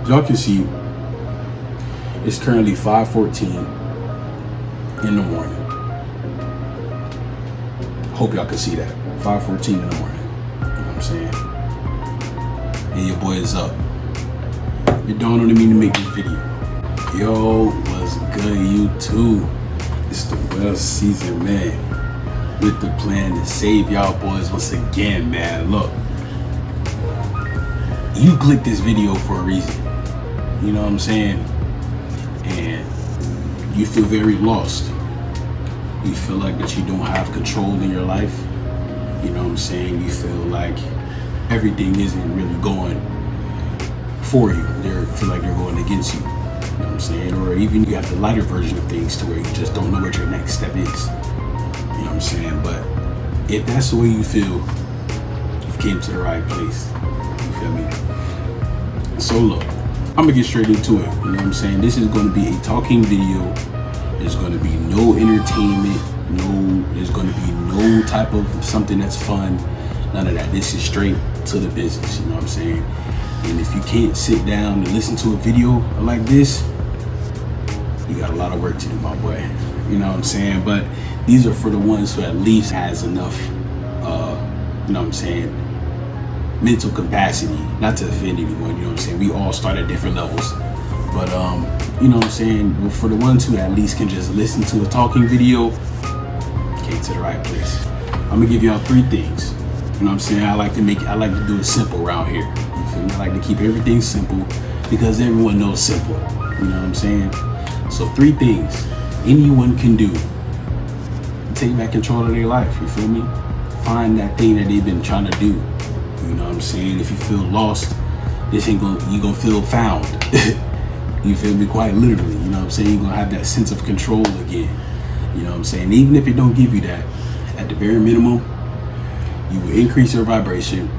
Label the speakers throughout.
Speaker 1: As y'all can see, it's currently 5:14 in the morning. Hope y'all can see that. 5:14 in the morning. You know what I'm saying? And your boy is up. It dawned on me to make this video. Yo, what's good, YouTube? It's the well seasoned man with the plan to save y'all boys once again, man. Look, you clicked this video for a reason. You know what I'm saying? And you feel very lost. You feel like that you don't have control in your life. You know what I'm saying? You feel like everything isn't really going for you. They feel like they're going against you. You know what I'm saying? Or even you have the lighter version of things to where you just don't know what your next step is. You know what I'm saying? But if that's the way you feel, you've came to the right place. You feel me? So look, I'm gonna get straight into it. You know what I'm saying? This is gonna be a talking video. There's gonna be no entertainment, there's gonna be no type of something that's fun, none of that. This is straight to the business, you know what I'm saying? And if you can't sit down and listen to a video like this, you got a lot of work to do, my boy. You know what I'm saying? But these are for the ones who at least has enough, you know what I'm saying, mental capacity, not to offend anyone, you know what I'm saying? We all start at different levels. But, you know what I'm saying? For the ones who at least can just listen to a talking video, came to the right place. I'm gonna give y'all 3 things. You know what I'm saying? I like to do it simple around here. You feel me? I like to keep everything simple because everyone knows simple. You know what I'm saying? So 3 things anyone can do to take back control of their life. You feel me? Find that thing that they've been trying to do. You know what I'm saying? If you feel lost, you gonna feel found. You feel me? Quite literally, you know what I'm saying? You're gonna have that sense of control again. You know what I'm saying? Even if it don't give you that, at the very minimum, you will increase your vibration.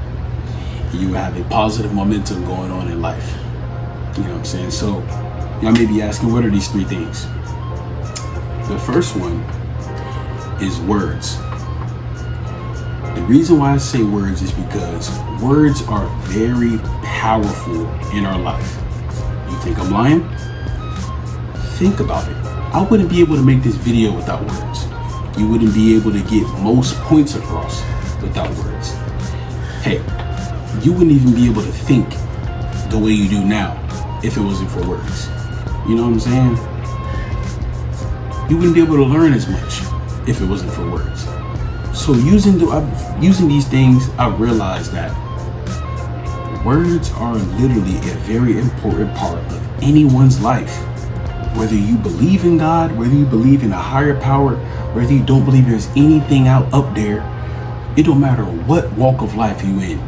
Speaker 1: You will have a positive momentum going on in life. You know what I'm saying? So, y'all may be asking, what are these 3 things? The first one is words. The reason why I say words is because words are very powerful in our life. You think I'm lying? Think about it. I wouldn't be able to make this video without words. You wouldn't be able to get most points across without words. Hey, you wouldn't even be able to think the way you do now if it wasn't for words. You know what I'm saying? You wouldn't be able to learn as much if it wasn't for words. So using these things, I've realized that words are literally a very important part of anyone's life. Whether you believe in God, whether you believe in a higher power, whether you don't believe there's anything up there, it don't matter what walk of life you in.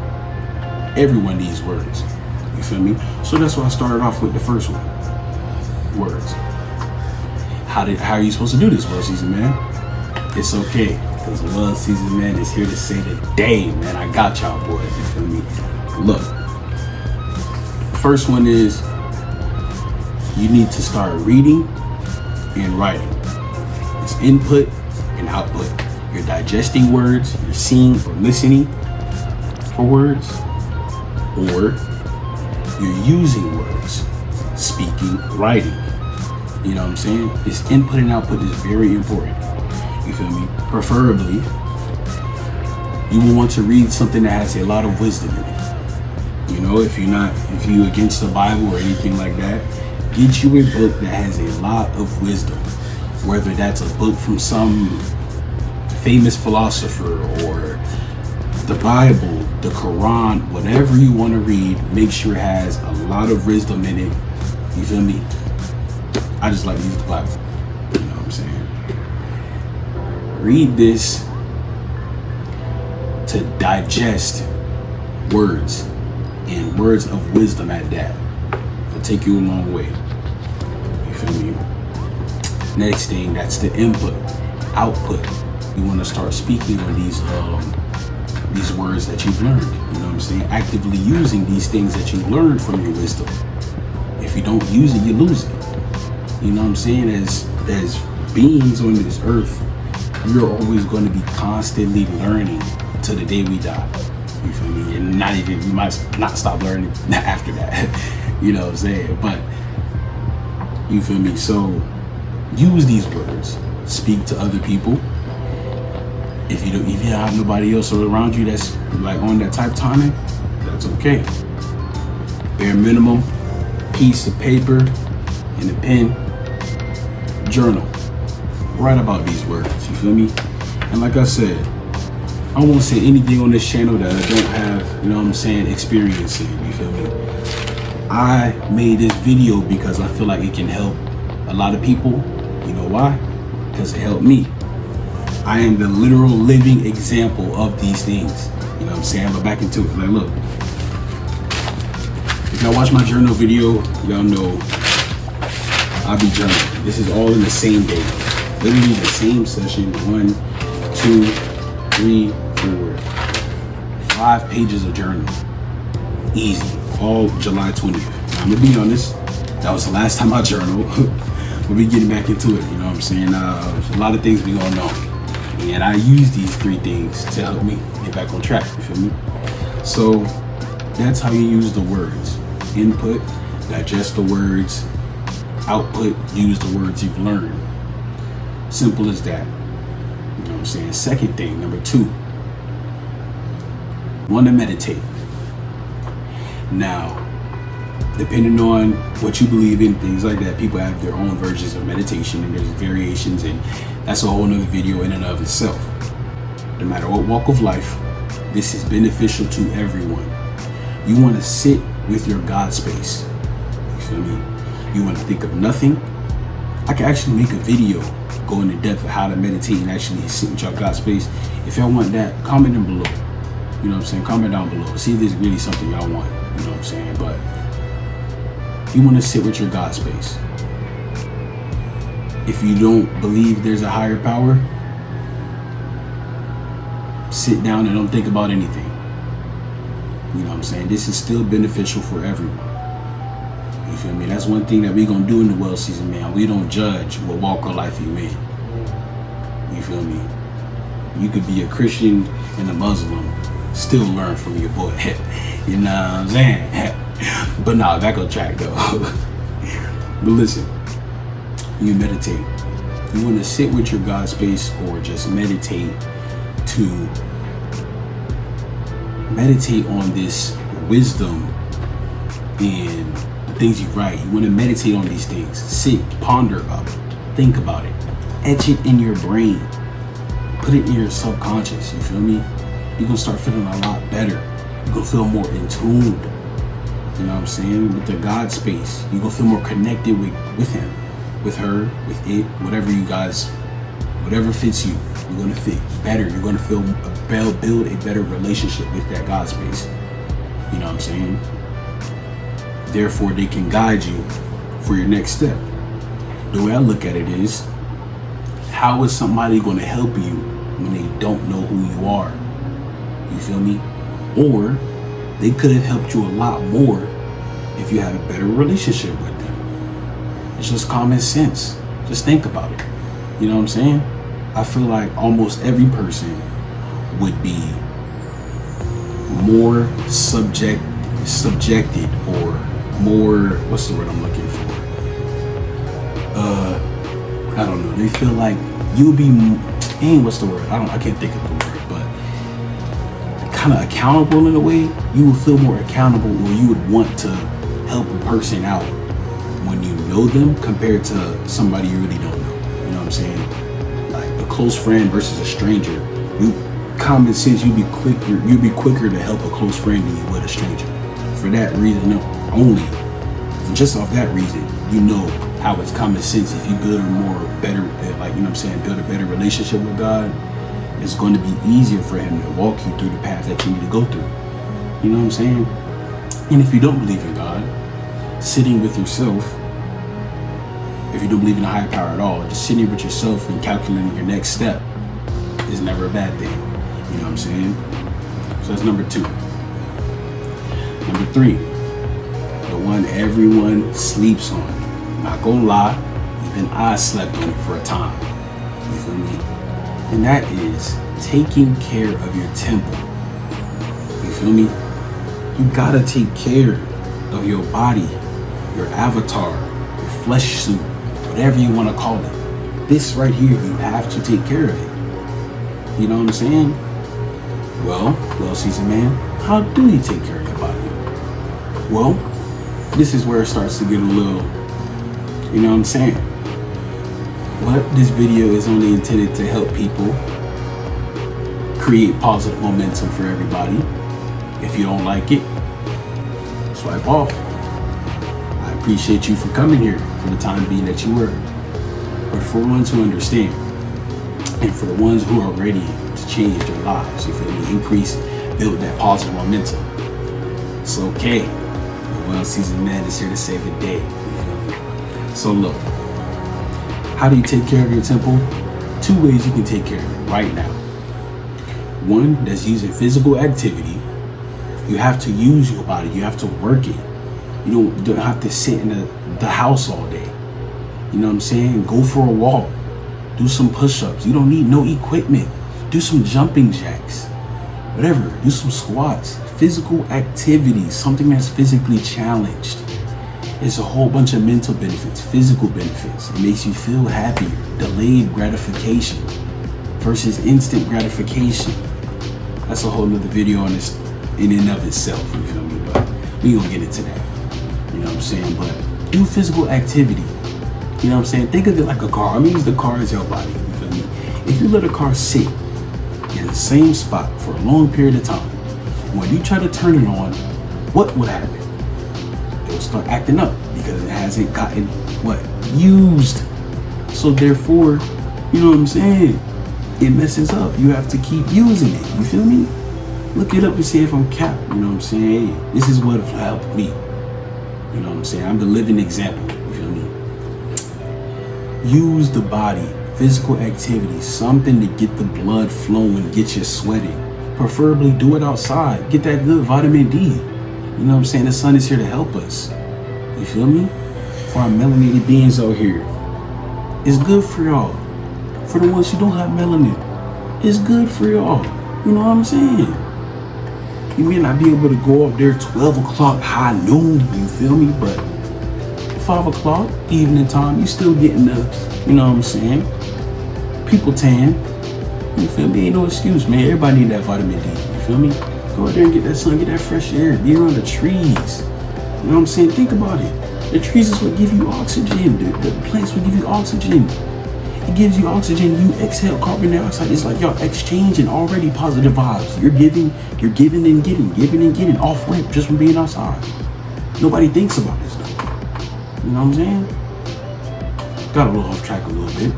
Speaker 1: Everyone needs words. You feel me? So that's why I started off with the first one. Words. How are you supposed to do this, Well Seasoned Man? It's okay, because Well Seasoned Man is here to say today, man, I got y'all boys. You feel me? Look. First one is you need to start reading and writing. It's input and output. You're digesting words, you're seeing or listening for words, or you're using words, speaking, writing. You know what I'm saying? This input and output is very important. You feel me? Preferably, you will want to read something that has a lot of wisdom in it. You know, if you against the Bible or anything like that, get you a book that has a lot of wisdom. Whether that's a book from some famous philosopher or the Bible, the Quran, whatever you want to read, make sure it has a lot of wisdom in it. You feel me? I just like to use the Bible. You know what I'm saying? Read this to digest words, and words of wisdom at that. It'll take you a long way. You feel me? Next thing, that's the input. Output. You want to start speaking on these words that you've learned. You know what I'm saying? Actively using these things that you've learned from your wisdom. If you don't use it, you lose it. You know what I'm saying? As beings on this earth, we're always going to be constantly learning till the day we die. You feel me? And we might not stop learning after that. You know what I'm saying? But you feel me? So use these words. Speak to other people. If you have nobody else around you that's like on that type timing, that's okay. Bare minimum, piece of paper and a pen, journal. Write about these words, you feel me? And like I said, I won't say anything on this channel that I don't have, you know what I'm saying, experience in, you feel me? I made this video because I feel like it can help a lot of people. You know why? Because it helped me. I am the literal living example of these things. You know what I'm saying? But back into it. Like, look. If y'all watch my journal video, y'all know I'll be journaling. This is all in the same day. Literally the same session. 1, 2, 3, 4, 5 pages of journal. Easy. All July 20th. Now, I'm gonna be honest. That was the last time I journaled. We'll be getting back into it. You know what I'm saying? A lot of things we gonna know. And I use these 3 things to help me get back on track, you feel me? So that's how you use the words. Input, digest the words. Output, use the words you've learned. Simple as that. You know what I'm saying? Second thing, number 2. Want to meditate. Now, depending on what you believe in, things like that, people have their own versions of meditation and there's variations, and that's a whole nother video in and of itself. No matter what walk of life, this is beneficial to everyone. You want to sit with your God space. You feel me? You want to think of nothing. I can actually make a video going into depth of how to meditate and actually sit with your God space. If y'all want that, comment down below. You know what I'm saying? Comment down below. See if there's really something y'all want. You know what I'm saying? But you want to sit with your God space. If you don't believe there's a higher power, sit down and don't think about anything. You know what I'm saying? This is still beneficial for everyone. You feel me? That's one thing that we gonna do in the well season, man. We don't judge what walk of life you in. You feel me? You could be a Christian and a Muslim, still learn from your boy. You know what I'm saying? But nah, back on track though. But listen, you meditate. You want to sit with your God space or just meditate on this wisdom and the things you write. You want to meditate on these things. Sit, ponder about it, think about it, etch it in your brain, put it in your subconscious. You feel me? You're gonna start feeling a lot better. You're gonna feel more in tune. You know what I'm saying? With the God space, you're gonna feel more connected with him, with her, with it, whatever you guys, whatever fits you, you're gonna fit better. You're gonna build a better relationship with that God space. You know what I'm saying? Therefore, they can guide you for your next step. The way I look at it is, how is somebody gonna help you when they don't know who you are? You feel me? Or they could have helped you a lot more if you had a better relationship with them. It's just common sense. Just think about it. You know what I'm saying? I feel like almost every person would be more subjected or more, what's the word I'm looking for? I don't know. They feel like you'll be, what's the word? I can't think of the word, but kind of accountable in a way. You will feel more accountable, or you would want to help a person out when you know them compared to somebody you really don't know. You know what I'm saying? Like a close friend versus a stranger. Common sense, you'd be quicker to help a close friend than you would a stranger. For that reason only, just off that reason, you know how it's common sense. If you build build a better relationship with God, it's going to be easier for him to walk you through the path that you need to go through. You know what I'm saying? And if you don't believe in God, sitting with yourself, if you don't believe in a higher power at all, just sitting with yourself and calculating your next step is never a bad thing. You know what I'm saying? So that's number 2. Number 3, the one everyone sleeps on. Not gonna lie, even I slept on it for a time. You feel me? And that is taking care of your temple. You feel me? You gotta take care of your body. your avatar, your flesh suit, whatever you want to call it. This right here, you have to take care of it. You know what I'm saying? Well, seasoned man, how do you take care of your body? Well, this is where it starts to get a little, you know what I'm saying? This video is only intended to help people create positive momentum for everybody. If you don't like it, swipe off. I appreciate you for coming here for the time being that you were. But for the ones who understand, and for the ones who are ready to change their lives, you feel me? Increase, build that positive momentum. It's okay. The well-seasoned man is here to save the day. You feel me? So look, how do you take care of your temple? 2 ways you can take care of it right now. One, that's using physical activity. You have to use your body. You have to work it. You don't have to sit in the house all day. You know what I'm saying? Go for a walk. Do some push-ups. You don't need no equipment. Do some jumping jacks. Whatever. Do some squats. Physical activity. Something that's physically challenged. It's a whole bunch of mental benefits, physical benefits. It makes you feel happier. Delayed gratification versus instant gratification. That's a whole nother video on this in and of itself, you feel me? But we gonna get into that. You know what I'm saying? But do physical activity. You know what I'm saying? Think of it like a car. I mean, use the car as your body, you feel me? If you let a car sit in the same spot for a long period of time, when you try to turn it on, what would happen? It'll start acting up because it hasn't gotten used. So therefore, you know what I'm saying? It messes up. You have to keep using it. You feel me? Look it up and see if I'm capped. You know what I'm saying? Hey, this is what helped me. You know what I'm saying? I'm the living example. You feel me? Use the body, physical activity, something to get the blood flowing, get you sweating. Preferably do it outside. Get that good vitamin D. You know what I'm saying? The sun is here to help us. You feel me? For our melanated beings out here, it's good for y'all. For the ones who don't have melanin, it's good for y'all. You know what I'm saying? You may not be able to go up there 12 o'clock, high noon, you feel me? But 5 o'clock, evening time, you still getting the, you know what I'm saying? People tan. You feel me? Ain't no excuse, man. Everybody need that vitamin D. You feel me? Go out there and get that sun, get that fresh air. Be around the trees. You know what I'm saying? Think about it. The trees is what give you oxygen. The plants will give you oxygen. It gives you oxygen. You exhale carbon dioxide. It's like y'all exchanging already positive vibes. You're giving and getting off rip just from being outside. Nobody thinks about this though. You know what I'm saying? Got a little off track a little bit.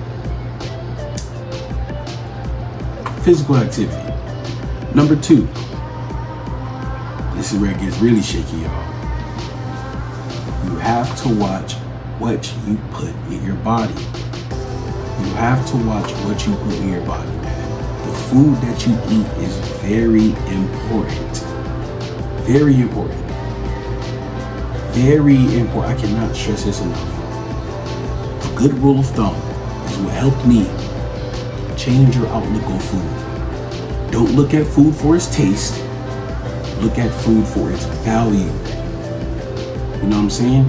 Speaker 1: Physical activity. Number 2. This is where it gets really shaky, y'all. You have to watch what you put in your body. You have to watch what you put in your body, man. The food that you eat is very important. Very important. Very important. I cannot stress this enough. A good rule of thumb is what helped me change your outlook on food. Don't look at food for its taste. Look at food for its value. You know what I'm saying?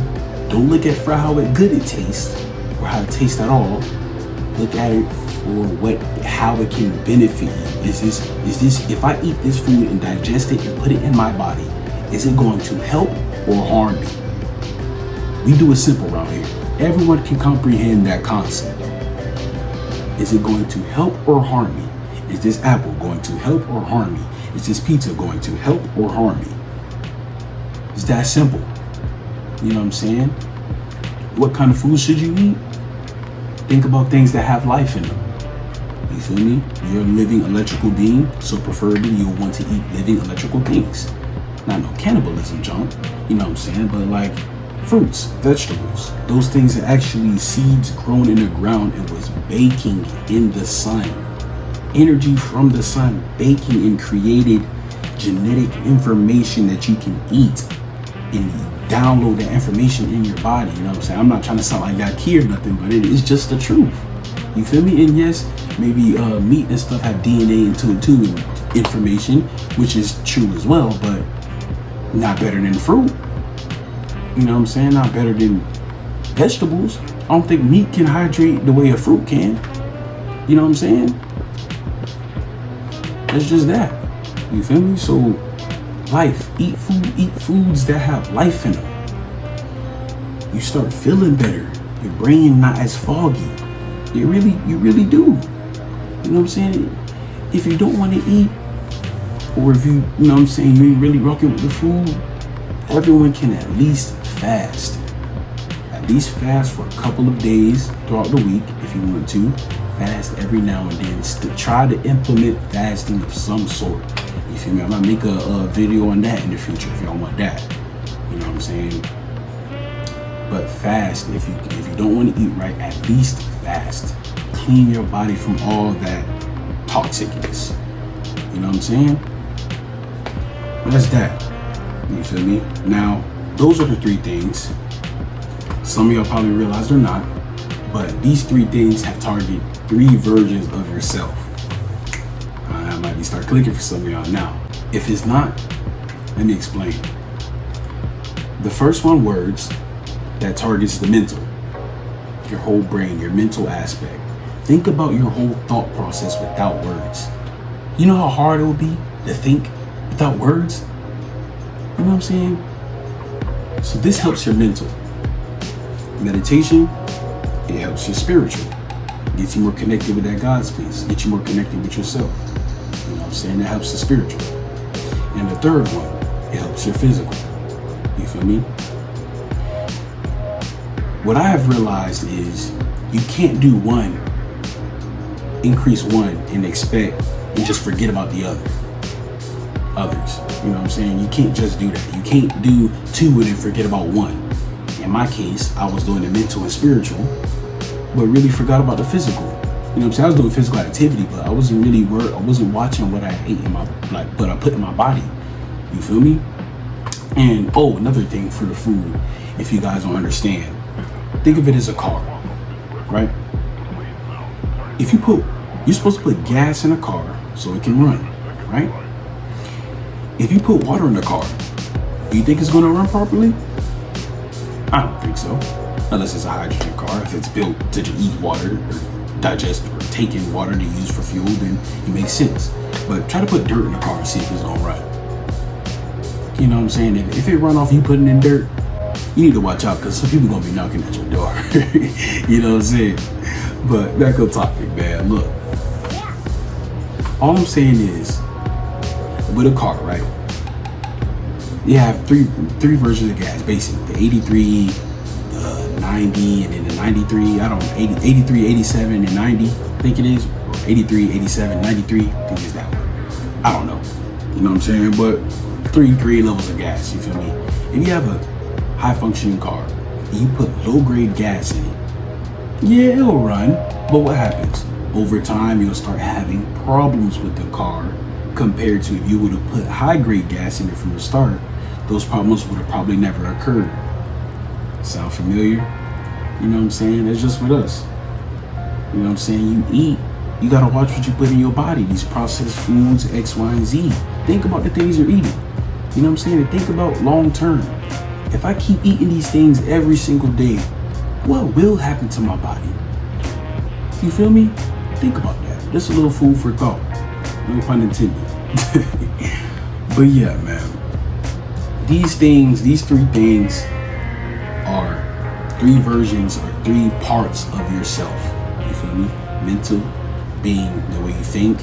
Speaker 1: Don't look at for how good it tastes or how it tastes at all. Look at it for how it can benefit you. Is this, if I eat this food and digest it and put it in my body, is it going to help or harm me? We do it simple around here. Everyone can comprehend that concept. Is it going to help or harm me? Is this apple going to help or harm me? Is this pizza going to help or harm me? It's that simple. You know what I'm saying? What kind of food should you eat? Think about things that have life in them. You feel me? You're a living electrical being, so preferably you'll want to eat living electrical things. Not no cannibalism junk, you know what I'm saying? But like fruits, vegetables, those things are actually seeds grown in the ground and was baking in the sun. Energy from the sun, baking and created genetic information that you can eat and download that information in your body. You know what I'm saying? I'm not trying to sound like Yaki or nothing, but it is just the truth. You feel me? And yes, maybe meat and stuff have DNA into it too, and information, which is true as well, but not better than fruit. You know what I'm saying? Not better than vegetables. I don't think meat can hydrate the way a fruit can. You know what I'm saying? It's just that. You feel me? So life, eat foods that have life in them. You start feeling better. Your brain not as foggy. You really do. You know what I'm saying? If you don't want to eat, or if you know what I'm saying, you ain't really rocking with the food, everyone can at least fast. At least fast for a couple of days throughout the week if you want to. Fast every now and then. Try to implement fasting of some sort. You feel me? I might make a video on that in the future if y'all want that. You know what I'm saying? But fast, if you don't want to eat right, at least fast. Clean your body from all that toxicness. You know what I'm saying? That's that. You feel me? Now, those are the three things. Some of y'all probably realize they're not, but these three things have targeted three versions of yourself. I might be start clicking for some of y'all now. If it's not, let me explain. The first one, words, that targets the mental, your whole brain, your mental aspect. Think about your whole thought process without words. You know how hard it would be to think without words? You know what I'm saying? So this helps your mental. Meditation, it helps your spiritual. Gets you more connected with that God space. Gets you more connected with yourself. You know what I'm saying? That helps the spiritual. And the third one, it helps your physical. You feel me? What I have realized is you can't do one, increase one, and expect and just forget about the others. You know what I'm saying? You can't just do that. You can't do two and then forget about one. In my case, I was doing the mental and spiritual, but really forgot about the physical. You know what I'm saying? I was doing physical activity, but I wasn't really I wasn't watching what I ate in my, what I put in my body. You feel me? And another thing for the food, if you guys don't understand, think of it as a car, right? You're supposed to put gas in a car so it can run, right? If you put water in the car, do you think it's gonna run properly? I don't think so. Unless it's a hydrogen car. If it's built to eat water or digest or take in water to use for fuel, then it makes sense. But try to put dirt in the car and see if it's gonna run. You know what I'm saying? If it run off you putting in dirt, you need to watch out because some people gonna be knocking at your door. You know what I'm saying? But back up topic, man. Look, all I'm saying is, with a car, right? You have three versions of gas, basically. The 83, the 90, and then the 93. I don't know, 83, 87, and 90, I think it is. Or 83, 87, 93, I think it's that one. I don't know. You know what I'm saying? But three levels of gas, you feel me? If you have a high functioning car and you put low grade gas in it, yeah, it'll run. But what happens? Over time, you'll start having problems with the car compared to if you would have put high grade gas in it from the start. Those problems would have probably never occurred. Sound familiar? You know what I'm saying? It's just with us. You know what I'm saying? You eat, you gotta watch what you put in your body. These processed foods, X, Y, and Z. Think about the things you're eating. You know what I'm saying? And think about long term. If I keep eating these things every single day, what will happen to my body? You feel me? Think about that. Just a little food for thought. No pun intended. But yeah, man. These three things are three versions or three parts of yourself. You feel me? Mental, being the way you think,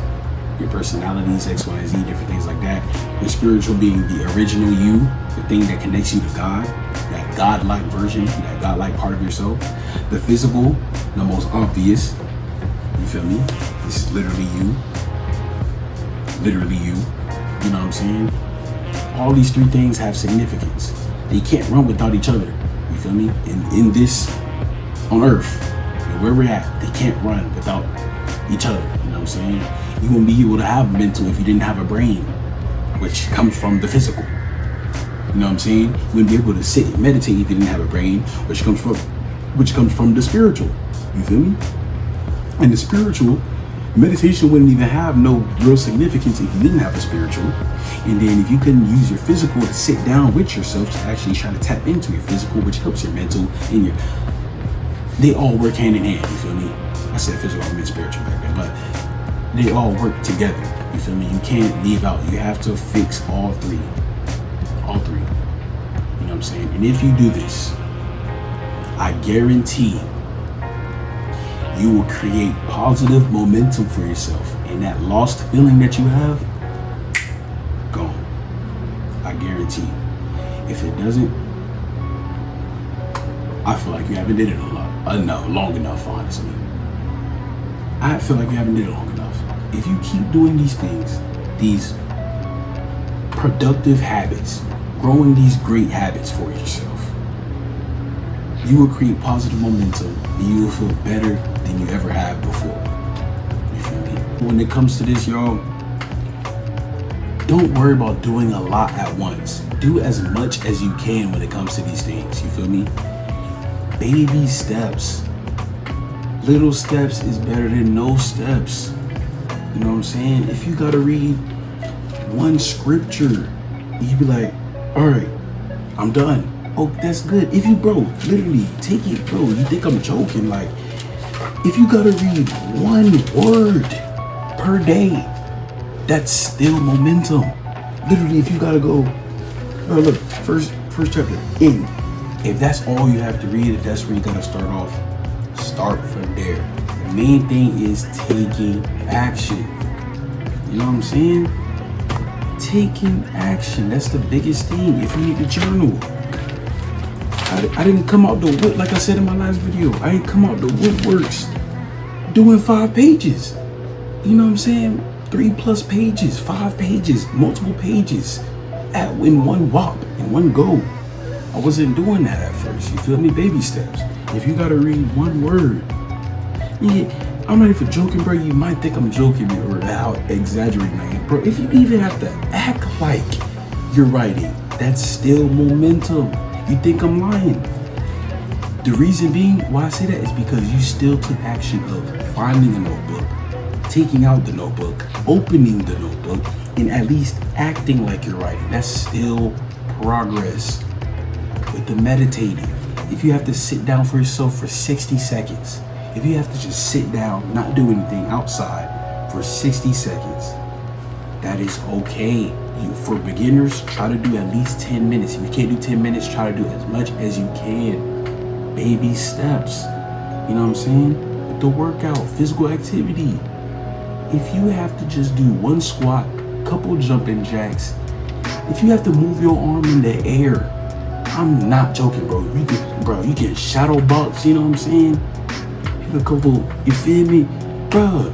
Speaker 1: your personalities, X, Y, and Z, different things like that. Your spiritual being the original you, the thing that connects you to God, that God-like version, that God-like part of yourself. The physical, the most obvious. You feel me? This is literally you. Literally you. You know what I'm saying? All these three things have significance. They can't run without each other. You feel me? In this, on Earth, where we're at, they can't run without each other. You know what I'm saying? You wouldn't be able to have mental if you didn't have a brain, which comes from the physical. You know what I'm saying? You wouldn't be able to sit and meditate if you didn't have a brain, which comes from the spiritual. You feel me? And the spiritual Meditation wouldn't even have no real significance if you didn't have a spiritual. And then if you couldn't use your physical to sit down with yourself to actually try to tap into your physical, which helps your mental and your, they all work hand in hand, you feel me? I said physical, I meant spiritual back then, but they all work together, you feel me? You can't leave out, you have to fix all three. All three. You know what I'm saying? And if you do this, I guarantee you will create positive momentum for yourself. And that lost feeling that you have, gone. I guarantee. If it doesn't, I feel like you haven't did it long enough, honestly. I feel like you haven't did it long enough. If you keep doing these things, these productive habits, growing these great habits for yourself, you will create positive momentum and you will feel better than you ever have before. You feel me? When it comes to this, y'all, don't worry about doing a lot at once. Do as much as you can when it comes to these things. You feel me? Baby steps. Little steps is better than no steps. You know what I'm saying? If you gotta read one scripture, you be like, all right, I'm done. Oh, that's good. If you, bro, literally take it, bro. You think I'm joking? Like, if you gotta read one word per day, that's still momentum. Literally, if you gotta go, bro, look, first chapter, in. If that's all you have to read, if that's where you gotta start off, start from there. The main thing is taking action. You know what I'm saying? Taking action. That's the biggest thing. If you need to journal, I didn't come out the wood, like I said in my last video, I didn't come out the woodworks doing 5 pages. You know what I'm saying? 3+ pages, 5 pages, multiple pages in one whop, in one go. I wasn't doing that at first. You feel me? Baby steps. If you gotta read one word, yeah, I'm not even joking, bro. You might think I'm joking or how exaggerating I am, bro. If you even have to act like you're writing, that's still momentum. You think I'm lying? The reason being why I say that is because you still took action of finding a notebook, taking out the notebook, opening the notebook, and at least acting like you're writing. That's still progress. With the meditating, if you have to sit down for yourself for 60 seconds, if you have to just sit down, not do anything outside for 60 seconds, that is okay. For beginners, try to do at least 10 minutes. If you can't do 10 minutes, try to do as much as you can. Baby steps. You know what I'm saying? With the workout, physical activity. If you have to just do one squat, couple jumping jacks, if you have to move your arm in the air, I'm not joking, bro. You can shadow box, you know what I'm saying? A couple, you feel me? Bro,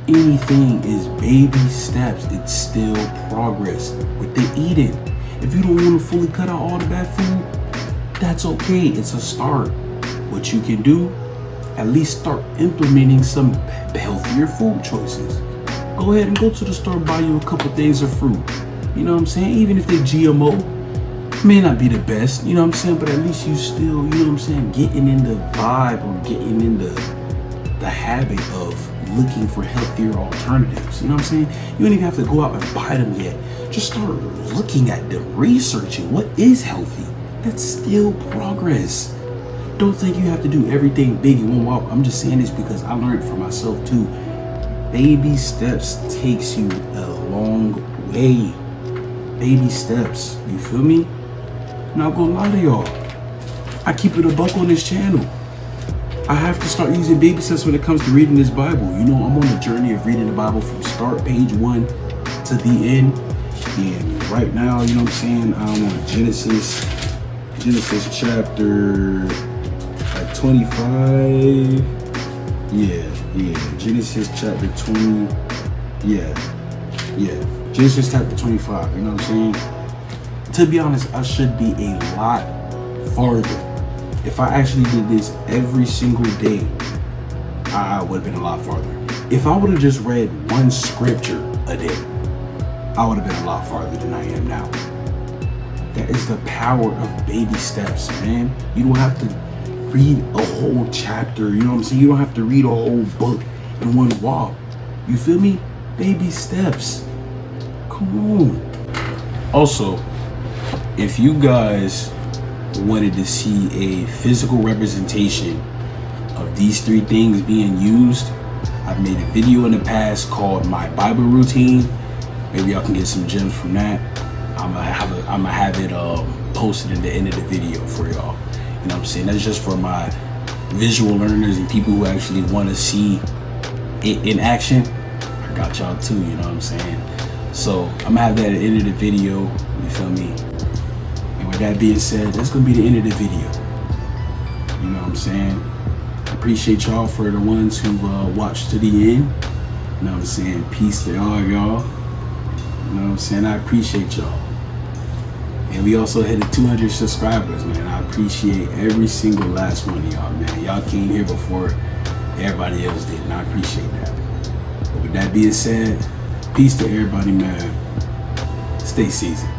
Speaker 1: anything is baby steps. It's still progress. With the eating, if you don't want to fully cut out all the bad food, that's okay. It's a start. What you can do, at least start implementing some healthier food choices. Go ahead and go to the store, buy you a couple things of fruit. You know what I'm saying? Even if they GMO, may not be the best, you know what I'm saying? But at least you still, you know what I'm saying, getting in the vibe or getting in the habit of looking for healthier alternatives. You know what I'm saying? You don't even have to go out and buy them yet. Just start looking at them, researching what is healthy. That's still progress. Don't think you have to do everything big in one walk. I'm just saying this because I learned for myself too. Baby steps takes you a long way. Baby steps, you feel me? Not gonna lie to y'all, I keep it a buck on this channel. I have to start using baby steps when it comes to reading this Bible. You know, I'm on a journey of reading the Bible from start page 1 to the end. And right now, you know what I'm saying, I'm on Genesis chapter like 25. Yeah, Genesis chapter 20. Yeah, Genesis chapter 25, you know what I'm saying? To be honest, I should be a lot farther. If I actually did this every single day, I would have been a lot farther. If I would have just read one scripture a day, I would have been a lot farther than I am now. That is the power of baby steps, man. You don't have to read a whole chapter, you know what I'm saying? You don't have to read a whole book. in one walk. You feel me? Baby steps. Come on. Also, if you guys wanted to see a physical representation of these 3 things being used, I've made a video in the past called My Bible Routine. Maybe y'all can get some gems from that. I'm gonna have it posted at the end of the video for y'all. You know what I'm saying? That's just for my visual learners and people who actually want to see it in action. I got y'all too, you know what I'm saying? So I'm gonna have that at the end of the video, you feel me? And with that being said, that's gonna be the end of the video. You know what I'm saying? I appreciate y'all for the ones who watched to the end. You know what I'm saying? Peace to all y'all. You know what I'm saying? I appreciate y'all. And we also hit 200 subscribers, man. I appreciate every single last one of y'all, man. Y'all came here before everybody else did, and I appreciate that. But with that being said, peace to everybody, man. Stay seasoned.